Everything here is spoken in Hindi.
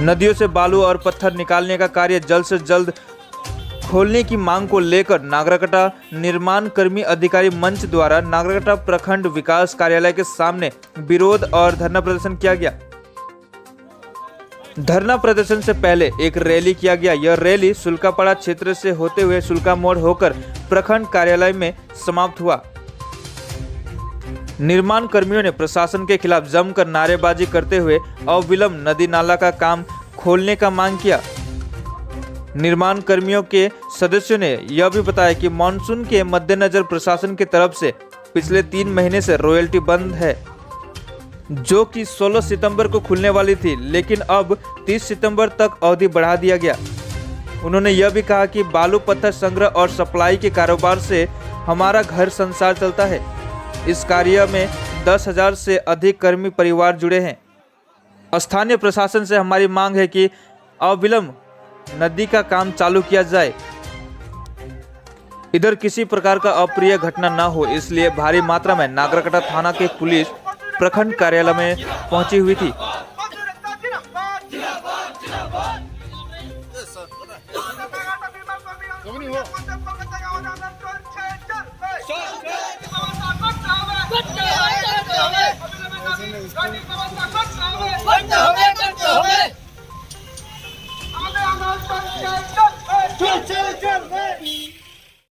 नदियों से बालू और पत्थर निकालने का कार्य जल्द से जल्द खोलने की मांग को लेकर नागरकटा निर्माण कर्मी अधिकारी मंच द्वारा नागरकटा प्रखंड विकास कार्यालय के सामने विरोध और धरना प्रदर्शन किया गया। धरना प्रदर्शन से पहले एक रैली किया गया। यह रैली सुल्कापाड़ा क्षेत्र से होते हुए सुल्का मोड़ होकर प्रखंड कार्यालय में समाप्त हुआ। निर्माण कर्मियों ने प्रशासन के खिलाफ जमकर नारेबाजी करते हुए अविलंब नदी नाला का काम खोलने का मांग किया। निर्माण कर्मियों के सदस्यों ने यह भी बताया कि मानसून के मद्देनजर प्रशासन की तरफ से पिछले 3 महीने से रॉयल्टी बंद है, जो कि 16 सितंबर को खुलने वाली थी, लेकिन अब 30 सितंबर तक अवधि बढ़ा दिया गया। उन्होंने यह भी कहा कि बालू पत्थर संग्रह और सप्लाई के कारोबार से हमारा घर संसार चलता है। इस कार्य में 10,000 से अधिक कर्मी परिवार जुड़े हैं। स्थानीय प्रशासन से हमारी मांग है कि अविलंब नदी का काम चालू किया जाए। इधर किसी प्रकार का अप्रिय घटना न हो, इसलिए भारी मात्रा में नागरकटा थाना के पुलिस प्रखंड कार्यालय में पहुंची हुई थी। Church!